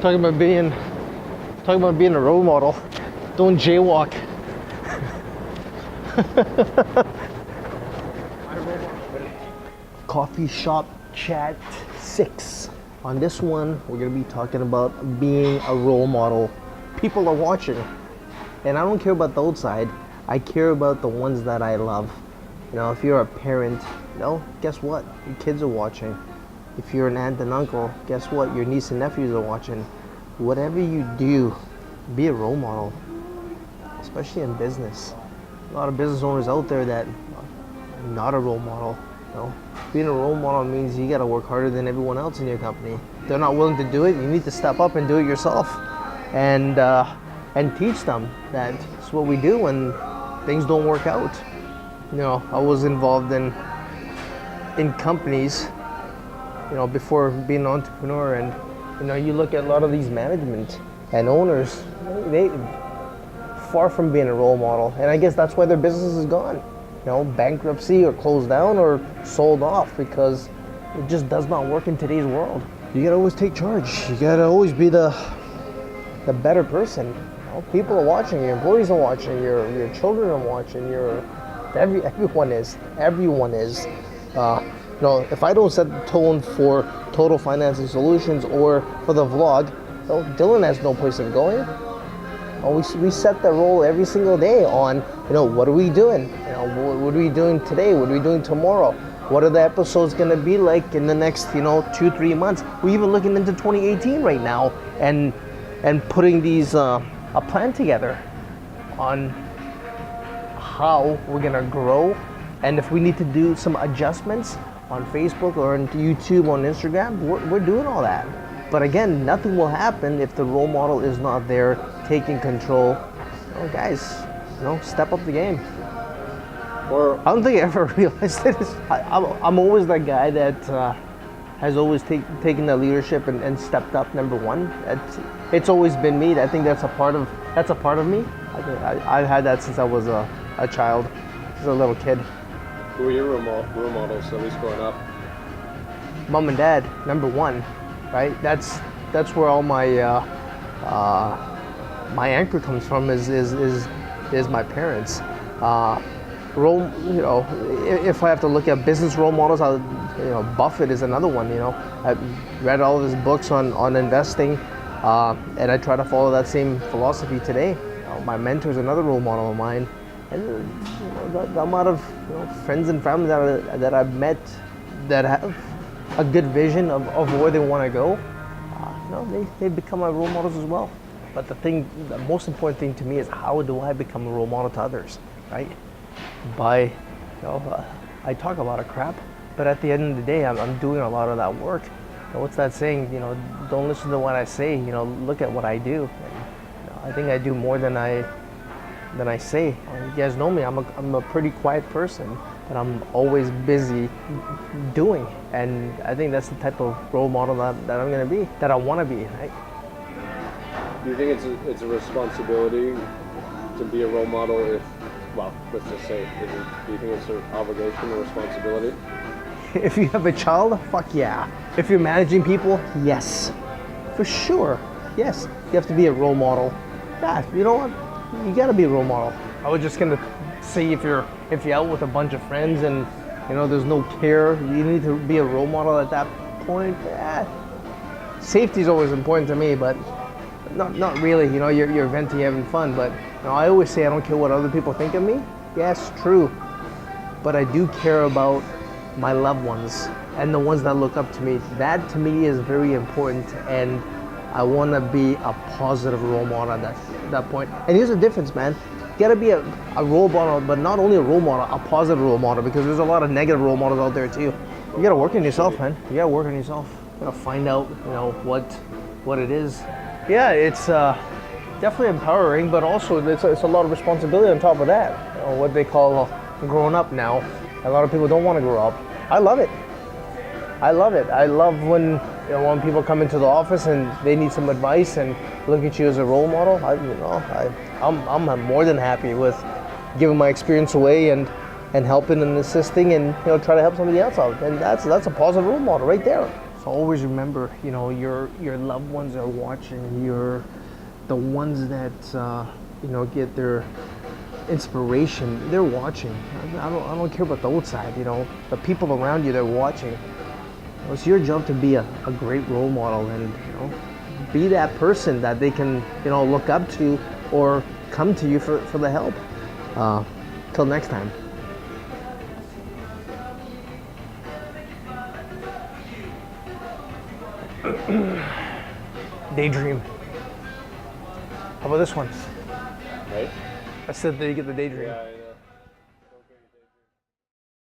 Talking about being a role model. Don't jaywalk. Coffee shop chat 6. On this one, we're gonna be talking about being a role model. People are watching, and I don't care about the outside. I care about the ones that I love. You know, if you're a parent, guess what? Your kids are watching. If you're an aunt and uncle, guess what? Your niece and nephews are watching. Whatever you do, be a role model, especially in business. A lot of business owners out there that are not a role model. Being a role model means you gotta work harder than everyone else in your company. If they're not willing to do it, you need to step up and do it yourself, and teach them that it's what we do when things don't work out. I was involved in companies, before being an entrepreneur, and you look at a lot of these management and owners, they far from being a role model, and I guess that's why their business is gone. Bankruptcy or closed down or sold off, because it just does not work in today's world. You gotta always take charge. You gotta always be the better person. People are watching, your employees are watching, your children are watching, everyone is. If I don't set the tone for Total Financing Solutions or for the vlog, Dylan has no place of going. We set the role every single day on, what are we doing? What are we doing today? What are we doing tomorrow? What are the episodes going to be like in the next, 2-3 months? We're even looking into 2018 right now and putting these a plan together on how we're going to grow, and if we need to do some adjustments on Facebook or on YouTube, on Instagram, we're doing all that. But again, nothing will happen if the role model is not there taking control. Guys, step up the game. Or I don't think I ever realized it. I'm always that guy that has always taken the leadership and stepped up. Number one, it's always been me. I think that's a part of me. I've had that since I was a child, as a little kid. Who were your role models, at least growing up? Mom and dad, number one, right? That's where all my my anchor comes from. Is my parents. If I have to look at business role models, Buffett is another one. I've read all of his books on investing, and I try to follow that same philosophy today. My mentor is another role model of mine, and the amount of friends and family that I've met that have a good vision of where they want to go, they become my role models as well. But the most important thing to me is, how do I become a role model to others, right? I talk a lot of crap, but at the end of the day, I'm doing a lot of that work. What's that saying? Don't listen to what I say. Look at what I do. And, I think I do more than I say. You guys know me. I'm a pretty quiet person, but I'm always busy doing. And I think that's the type of role model that I'm going to be, that I want to be. Right? Do you think it's a responsibility to be a role model let's just say, do you think it's an obligation or responsibility? If you have a child, fuck yeah. If you're managing people, yes. For sure, yes. You have to be a role model. Yeah, you know what? You gotta be a role model. I was just gonna say, if you're out with a bunch of friends and there's no care, you need to be a role model at that point. Yeah. Safety is always important to me, but not really. You're venting, having fun, but I always say I don't care what other people think of me. Yes, true, but I do care about my loved ones and the ones that look up to me. That to me is very important, and I want to be a positive role model at that point. And here's the difference, man. You gotta be a role model, but not only a role model, a positive role model, because there's a lot of negative role models out there too. You gotta work on yourself, man. You gotta work on yourself. You gotta find out, what it is. Yeah, it's definitely empowering, but also it's a lot of responsibility on top of that. What they call growing up now. A lot of people don't want to grow up. I love it. I love when people come into the office and they need some advice and look at you as a role model. I'm more than happy with giving my experience away and helping and assisting and try to help somebody else out. And that's a positive role model right there. So always remember, you know, your loved ones are watching. The ones that you know, get their inspiration. They're watching. I don't care about the outside. You know, the people around you, they're watching. It's your job to be a great role model, and you know, be that person that they can, you know, look up to or come to you for the help. Till next time. Daydream. How about this one? Right? I said that you get the daydream. Yeah, I know.